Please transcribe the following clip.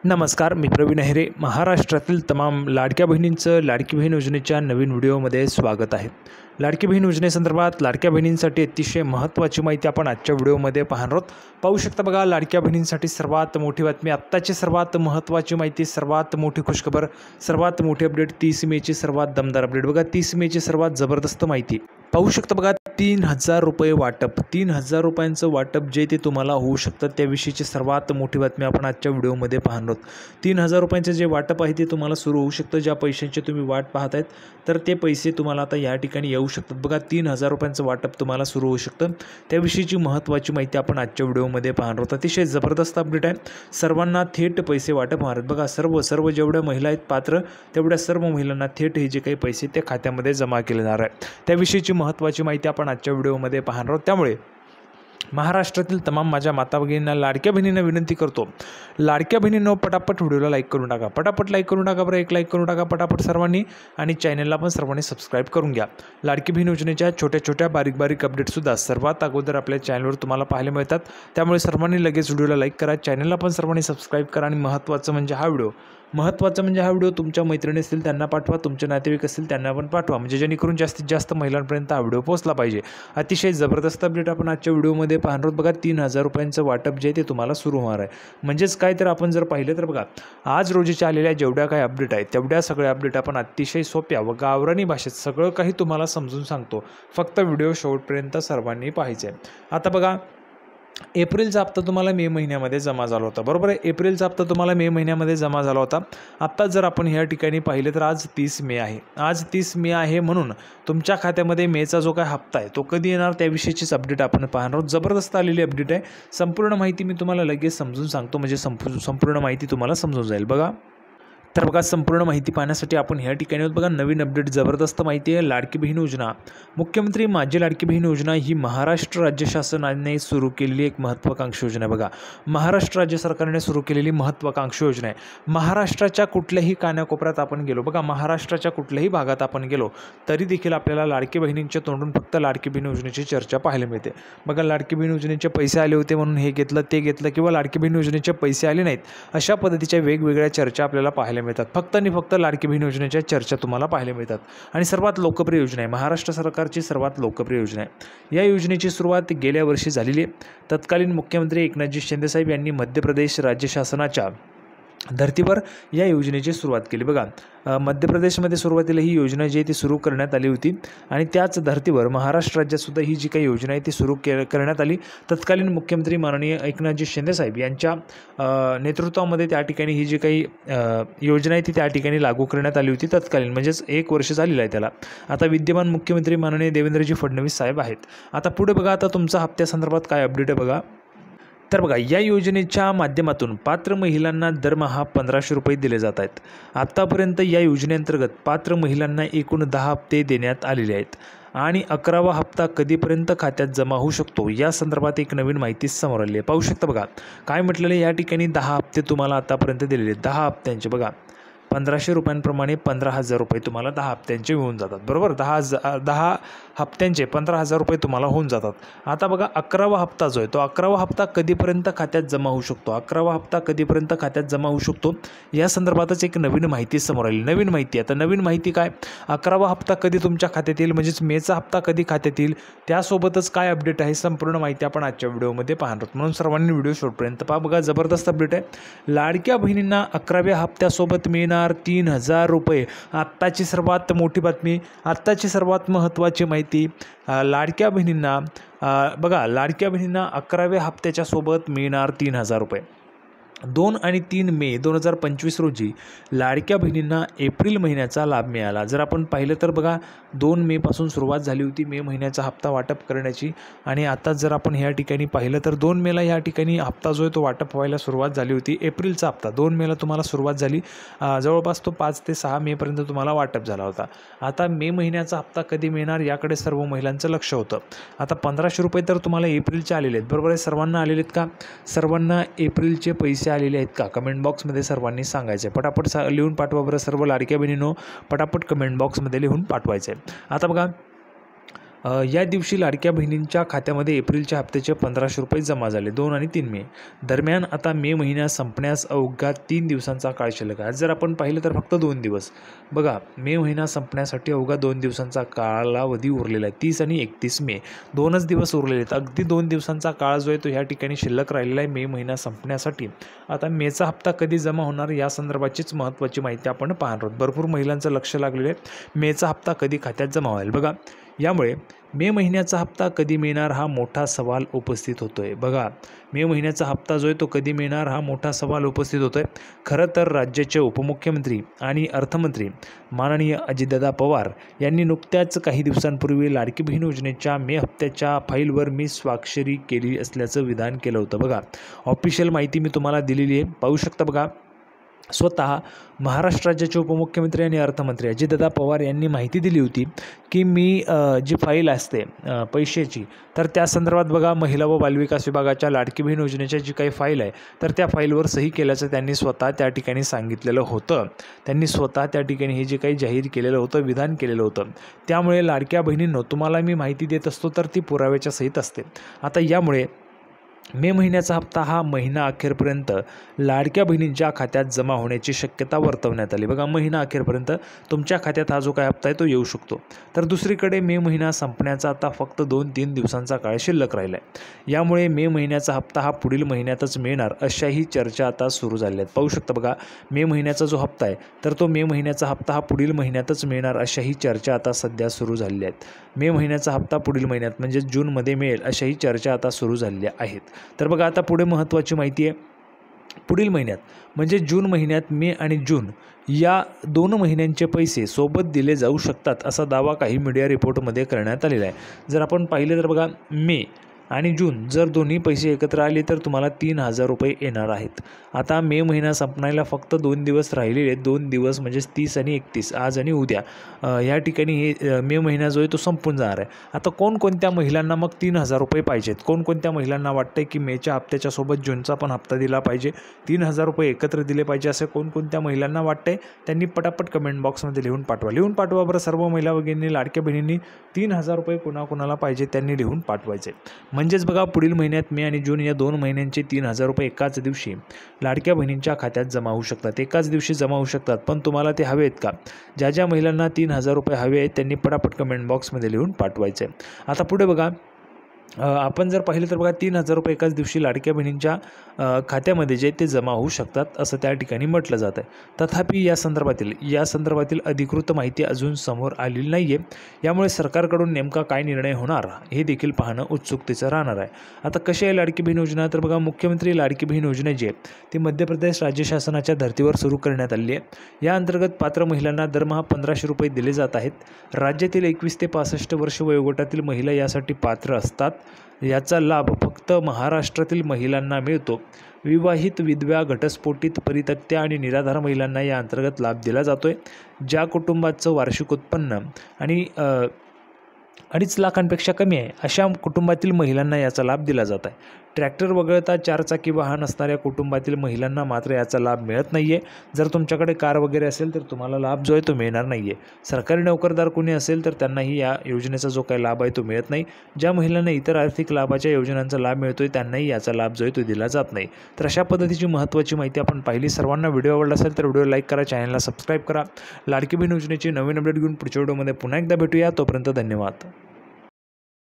नमस्कार, मी प्रवीण अहिरे. महाराष्ट्रातील तमाम लाडक्या बहिणींचं लाडकी बहीण योजनेच्या नवीन व्हिडिओमध्ये स्वागत आहे. लाडकी बहीण योजनेसंदर्भात लाडक्या बहिणींसाठी अतिशय महत्त्वाची माहिती आपण आजच्या व्हिडिओमध्ये पाहणार आहोत. पाहू शकता बघा, लाडक्या बहिणींसाठी सर्वात मोठी बातमी, आत्ताची सर्वात महत्त्वाची माहिती, सर्वात मोठी खुशखबर, सर्वात मोठी अपडेट, 30 मेची सर्वात दमदार अपडेट. बघा, 30 मेची सर्वात जबरदस्त माहिती पाहू शकता. बघा, 3000 रुपये वाटप, 3000 रुपयांचं वाटप जे ते तुम्हाला होऊ शकतं त्याविषयीची सर्वात मोठी बातमी आपण आजच्या व्हिडिओमध्ये पाहणार आहोत. 3000 रुपयांचे जे वाटप आहे ते तुम्हाला सुरू होऊ शकतं. ज्या पैशांची तुम्ही वाट पाहत आहेत तर ते पैसे तुम्हाला आता या ठिकाणी येऊ शकतात. बघा, 3000 रुपयांचं वाटप तुम्हाला सुरू होऊ शकतं त्याविषयीची महत्त्वाची माहिती आपण आजच्या व्हिडिओमध्ये पाहणार आहोत. अतिशय जबरदस्त अपडेट आहे. सर्वांना थेट पैसे वाटप होणार आहेत. बघा, सर्व जेवढ्या महिला आहेत पात्र तेवढ्या सर्व महिलांना थेट हे जे काही पैसे ते खात्यामध्ये जमा केले जाणार आहे त्याविषयीची महत्त्वाची माहिती आपण आजच्या व्हिडिओमध्ये पाहणार आहोत. त्यामुळे महाराष्ट्रातील तमाम माझ्या माता भगिनींना, लाडक्या बहिणींना विनंती करतो, लाडक्या बहिणींनो पटापट व्हिडिओला लाईक करून टाका, पटापट लाईक करून टाका. बरं, एक लाईक करून टाका पटापट सर्वांनी, आणि चॅनलला पण सर्वांनी सबस्क्राईब करून घ्या. लाडकी बहीण योजनेच्या छोट्या बारीक अपडेटसुद्धा सर्वात अगोदर आपल्या चॅनलवर तुम्हाला पाहायला मिळतात. त्यामुळे सर्वांनी लगेच व्हिडिओला लाईक करा, चॅनलला पण सर्वांनी सबस्क्राईब करा. आणि महत्त्वाचं म्हणजे हा व्हिडिओ तुमच्या मैत्रिणी असतील त्यांना पाठवा, तुमचे नातेवाईक असतील त्यांना पण पाठवा, म्हणजे जेणेकरून जास्तीत जास्त महिलांपर्यंत हा व्हिडिओ पोहोचला पाहिजे. अतिशय जबरदस्त अपडेट आपण आजच्या व्हिडिओमध्ये पाहणार आहोत. बघा, 3000 रुपयांचं वाटप जे ते तुम्हाला सुरू होणार आहे. म्हणजेच काय, तर आपण जर पाहिलं तर बघा, आज रोजीच्या आलेल्या जेवढ्या काही अपडेट आहेत तेवढ्या सगळ्या अपडेट आपण अतिशय सोप्या व गावरानी भाषेत सगळं काही तुम्हाला समजून सांगतो. फक्त व्हिडिओ शेवटपर्यंत सर्वांनी पाहायचं आहे. आता बघा, एप्रिलचा हप्ता तुम्हाला मे महिन्यामध्ये जमा झाला होता, बरोबर आहे. एप्रिलचा हप्ता तुम्हाला मे महिन्यामध्ये जमा झाला होता. आत्ता जर आपण ह्या ठिकाणी पाहिलं तर आज 30 मे आहे. आज 30 मे आहे म्हणून तुमच्या खात्यामध्ये मेचा जो काय हप्ता आहे तो कधी येणार त्याविषयीचीच अपडेट आपण पाहणार आहोत. जबरदस्त आलेली अपडेट आहे. संपूर्ण माहिती मी तुम्हाला लगेच समजून सांगतो, म्हणजे संपूर्ण माहिती तुम्हाला समजून जाईल. बघा, तर बघा, संपूर्ण माहिती पाहण्यासाठी आपण ह्या ठिकाणी आहोत. बघा, नवीन अपडेट, जबरदस्त माहिती आहे. लाडकी बहीण योजना, मुख्यमंत्री माझी लाडकी बहीण योजना ही महाराष्ट्र राज्य शासनाने सुरू केलेली एक महत्त्वाकांक्षी योजना आहे. बघा, महाराष्ट्र राज्य सरकारने सुरू केलेली महत्त्वाकांक्षी योजना आहे. महाराष्ट्राच्या कुठल्याही कानाकोपऱ्यात आपण गेलो, बघा, महाराष्ट्राच्या कुठल्याही भागात आपण गेलो तरी देखील आपल्याला लाडकी बहिणींच्या तोंडून फक्त लाडकी बहीण योजनेची चर्चा पाहायला मिळते. बघा, लाडकी बहीण योजनेचे पैसे आले होते म्हणून हे घेतलं ते घेतलं, किंवा लाडकी बहीण योजनेचे पैसे आले नाहीत, अशा पद्धतीच्या वेगवेगळ्या चर्चा आपल्याला पाहायला मिळतात. फक्त आणि फक्त लाडकी बहीण योजनेच्या चर्चा तुम्हाला पाहायला मिळतात. आणि सर्वात लोकप्रिय योजना आहे, महाराष्ट्र सरकारची सर्वात लोकप्रिय योजना आहे. या योजनेची सुरुवात गेल्या वर्षी झालेली आहे. तत्कालीन मुख्यमंत्री एकनाथजी शिंदेसाहेब यांनी मध्य प्रदेश राज्य शासनाच्या धर्तीवर या योजनेची सुरुवात केली. बघा, मध्य प्रदेशमध्ये सुरुवातीला ही योजना जी आहे ती सुरू करण्यात आली होती, आणि त्याच धर्तीवर महाराष्ट्र राज्यातसुद्धा ही जी काही योजना आहे ती सुरू करण्यात आली. तत्कालीन मुख्यमंत्री माननीय एकनाथजी शिंदेसाहेब यांच्या नेतृत्वामध्ये त्या ठिकाणी ही जी काही योजना आहे ती त्या ठिकाणी लागू करण्यात आली होती. तत्कालीन म्हणजेच 1 वर्ष झालेलं आहे त्याला. आता विद्यमान मुख्यमंत्री माननीय देवेंद्रजी फडणवीस साहेब आहेत. आता पुढे बघा, आता तुमचा हप्त्यासंदर्भात काय अपडेट आहे बघा. तर बघा, या योजनेच्या माध्यमातून पात्र महिलांना दरमहा 1500 रुपये दिले जात आहेत. आत्तापर्यंत या योजनेअंतर्गत पात्र महिलांना एकूण 10 हप्ते देण्यात आलेले आहेत, आणि 11वा हप्ता कधीपर्यंत खात्यात जमा होऊ शकतो या संदर्भात एक नवीन माहिती समोर आली आहे. पाहू शकता बघा, काय म्हटलेलं आहे, या ठिकाणी 10 हप्ते तुम्हाला आतापर्यंत दिलेले आहेत. 10 हप्त्यांचे बघा, 1500 रुपयांप्रमाणे 15,000 रुपये तुम्हाला 10 हप्त्यांचे होऊन जातात, बरोबर. 10 हप्त्यांचे 15,000 रुपये तुम्हाला होऊन जातात. आता बघा, 11वा हप्ता जो आहे तो 11वा हप्ता कधीपर्यंत खात्यात जमा होऊ शकतो, 11वा हप्ता कधीपर्यंत खात्यात जमा होऊ शकतो या संदर्भातच एक नवीन माहिती समोर आली. नवीन माहिती, आता नवीन माहिती काय, 11वा हप्ता कधी तुमच्या खात्यात येईल, म्हणजेच मेचा हप्ता कधी खात्यात येईल, त्यासोबतच काय अपडेट आहे संपूर्ण माहिती आपण आजच्या व्हिडिओमध्ये पाहणार आहोत. म्हणून सर्वांनी व्हिडिओ शेवटपर्यंत पहा. बघा, जबरदस्त अपडेट आहे. लाडक्या बहिणींना 11व्या हप्त्यासोबत मिळणार 3000 रुपये. आत्ताची सर्वात मोठी बातमी, आत्ताची सर्वात महत्त्वाची माहिती, लाडक्या बहिणींना बघा, लाडक्या बहिणींना 11व्या हप्त्याच्या सोबत मिळणार 3000 रुपये. 2 आणि 3 मे 2025 रोजी लाडक्या बहिणींना एप्रिल महिन्याचा लाभ मिळाला. जर आपण पाहिलं तर बघा, 2 मेपासून सुरुवात झाली होती मे महिन्याचा हप्ता वाटप करण्याची, आणि आता जर आपण ह्या ठिकाणी पाहिलं तर 2 मेला ह्या ठिकाणी हप्ता जो आहे तो वाटप व्हायला सुरुवात झाली होती. एप्रिलचा हप्ता 2 मेला तुम्हाला सुरुवात झाली, जवळपास तो 5 ते 6 मेपर्यंत तुम्हाला वाटप झाला होता. आता मे महिन्याचा हप्ता कधी मिळणार याकडे सर्व महिलांचं लक्ष होतं. आता 1500 रुपये तर तुम्हाला एप्रिलचे आलेले आहेत, बरोबर आहे. सर्वांना आलेले आहेत का, सर्वांना एप्रिलचे पैसे आलेले आहेत का, कमेंट बॉक्समध्ये सर्वांनी सांगायचं आहे. पटापट लिहून पाठवा बरं सर्व लाडक्या बहिणींनो, पटापट कमेंट बॉक्समध्ये लिहून पाठवायचं आहे. आता बघा, या दिवशी लाडक्या बहिणींच्या खात्यामध्ये एप्रिलच्या हप्त्याचे 1500 रुपये जमा झाले 2 आणि 3 मे दरम्यान. आता मे महिना संपण्यास अवघा 3 दिवसांचा काळ शिल्लक आहे. जर आपण पाहिलं तर फक्त 2 दिवस बघा, मे महिना संपण्यासाठी अवघा 2 दिवसांचा कालावधी उरलेला आहे. 30 आणि 31 मे 2च दिवस उरलेले आहेत. अगदी 2 दिवसांचा काळ जो आहे तो ह्या ठिकाणी शिल्लक राहिलेला आहे मे महिना संपण्यासाठी. आता मेचा हप्ता कधी जमा होणार या संदर्भाचीच महत्त्वाची माहिती आपण पाहणार आहोत. भरपूर महिलांचं लक्ष लागलेलं आहे मेचा हप्ता कधी खात्यात जमा होईल. बघा, यामुळे मे महिन्याचा हप्ता कधी मिळणार हा मोठा सवाल उपस्थित होतोय. बघा, मे महिन्याचा हप्ता जो आहे तो कधी मिळणार हा मोठा सवाल उपस्थित होतोय. खरं तर राज्याचे उपमुख्यमंत्री आणि अर्थमंत्री माननीय अजितदादा पवार यांनी नुकत्याच काही दिवसांपूर्वी लाडकी बहीण योजनेच्या मे हप्त्याच्या फाईलवर मी स्वाक्षरी केली असल्याचं विधान केलं होतं. बघा, ऑफिशियल माहिती मी तुम्हाला दिलेली आहे, पाहू शकता. बघा, स्वतः महाराष्ट्र राज्याचे उपमुख्यमंत्री आणि अर्थमंत्री अजितदादा पवार यांनी माहिती दिली होती की मी जी फाईल असते पैशाची, तर त्या संदर्भात बघा महिला व बालविकास विभागाच्या लाडकी बहीण योजनेची जी काही फाईल आहे तर त्या फाईलवर सही केल्याचं त्यांनी स्वतः त्या ठिकाणी सांगितलेलं होतं. त्यांनी स्वतः त्या ठिकाणी हे जे काही जाहीर केलेलं होतं, विधान केलेलं होतं. त्यामुळे लाडक्या बहिणींनो, तुम्हाला मी माहिती देत असतो तर ती पुराव्याच्या सहित असते. आता यामुळे मे महिन्याचा हप्ता हा महिना अखेरपर्यंत लाडक्या बहिणींच्या खात्यात जमा होण्याची शक्यता वर्तवण्यात आली. बघा, महिना अखेरपर्यंत तुमच्या खात्यात हा जो काय हप्ता आहे तो येऊ शकतो. तर दुसरीकडे मे महिना संपण्याचा आता फक्त 2-3 दिवसांचा काळ शिल्लक राहिला आहे. यामुळे मे महिन्याचा हप्ता हा पुढील महिन्यातच मिळणार अशाही चर्चा आता सुरू झाल्या आहेत. पाहू शकता. बघा, मे महिन्याचा जो हप्ता आहे तर तो मे महिन्याचा हप्ता हा पुढील महिन्यातच मिळणार अशाही चर्चा आता सध्या सुरू झालेल्या आहेत. मे महिन्याचा हप्ता पुढील महिन्यात म्हणजे जूनमध्ये मिळेल अशाही चर्चा आता सुरू झालेल्या आहेत. तर बघा, आता पुढे महत्त्वाची माहिती आहे. पुढील महिन्यात म्हणजे जून महिन्यात मे आणि जून या 2 महिन्यांचे पैसे सोबत दिले जाऊ शकतात असा दावा काही मीडिया रिपोर्टमध्ये करण्यात आलेला आहे. जर आपण पाहिलं तर बघा, मे आणि जून जर दोन्ही पैसे एकत्र आले तर तुम्हाला 3000 रुपये येणार आहेत. आता मे महिना संपण्याला फक्त 2 दिवस राहिलेले आहेत. 2 दिवस म्हणजेच 30 आणि 31, आज आणि उद्या या ठिकाणी हे मे महिना जो आहे तो संपून जाणार आहे. आता कोणकोणत्या महिलांना मग 3000 रुपये पाहिजेत, कोणकोणत्या महिलांना वाटतं की मेच्या हप्त्याच्या सोबत जूनचा पण हप्ता दिला पाहिजे, 3000 रुपये एकत्र दिले पाहिजे, असे कोणकोणत्या महिलांना वाटतंय त्यांनी पटापट कमेंट बॉक्समध्ये लिहून पाठवा बरं. सर्व महिला भगिनींनी, लाडक्या बहिणींनी 3000 रुपये कोणाकोणाला पाहिजे त्यांनी लिहून पाठवायचे. म्हणजेच बघा, पुढील महिन्यात मे आणि जून या 2 महिन्यांचे 3000 रुपये एकाच दिवशी लाडक्या बहिणींच्या खात्यात जमा होऊ शकतात. एकाच दिवशी जमा होऊ शकतात. पण तुम्हाला ते हवे आहेत का? ज्या महिलांना 3000 रुपये हवे आहेत त्यांनी पटापट कमेंट बॉक्समध्ये लिहून पाठवायचे. आता पुढे बघा, आपण जर पाहिलं तर बघा, 3000 रुपये एकाच दिवशी लाडक्या बहिणींच्या खात्यामध्ये जे ते जमा होऊ शकतात असं त्या ठिकाणी म्हटलं जात आहे. तथापि या संदर्भातील अधिकृत माहिती अजून समोर आलेली नाही आहे. यामुळे सरकारकडून नेमका काय निर्णय होणार हे देखील पाहणं उत्सुकतेचं राहणार आहे. आता कशी आहे लाडकी बहीण योजना? तर बघा, मुख्यमंत्री लाडकी बहीण योजना जी आहे ती मध्य प्रदेश राज्य शासनाच्या धर्तीवर सुरू करण्यात आली आहे. या अंतर्गत पात्र महिलांना दरमहा 1500 रुपये दिले जात आहेत. राज्यातील 21 ते 65 वर्ष वयोगटातील महिला यासाठी पात्र असतात. याचा लाभ फक्त महाराष्ट्रातील महिलांना मिळतो. विवाहित, विधवा, घटस्फोटित, परित्यक्त्या आणि निराधार महिलांना या अंतर्गत लाभ दिला जातोय. ज्या कुटुंबाचं वार्षिक उत्पन्न आणि 2.5 लाखांपेक्षा कमी आहे अशा कुटुंबातील महिलांना याचा लाभ दिला जात आहे. ट्रॅक्टर वगळता 4 चाकी वाहन असणाऱ्या कुटुंबातील महिलांना मात्र याचा लाभ मिळत नाही आहे. जर तुमच्याकडे कार वगैरे असेल तर तुम्हाला लाभ जो आहे तो मिळणार नाही आहे. सरकारी नोकरदार कोणी असेल तर त्यांनाही या योजनेचा जो काही लाभ आहे तो मिळत नाही. ज्या महिलांना इतर आर्थिक लाभाच्या योजनांचा लाभ मिळतो आहे त्यांनाही याचा लाभ जो आहे तो दिला जात नाही. तर अशा पद्धतीची महत्त्वाची माहिती आपण पाहिली. सर्वांना व्हिडिओ आवडला असेल तर व्हिडिओ लाईक करा, चॅनलला सबस्क्राईब करा. लाडकी बहीण योजनेची नवीन अपडेट घेऊन पुढच्या व्हिडिओमध्ये पुन्हा एकदा भेटूया. तोपर्यंत धन्यवाद.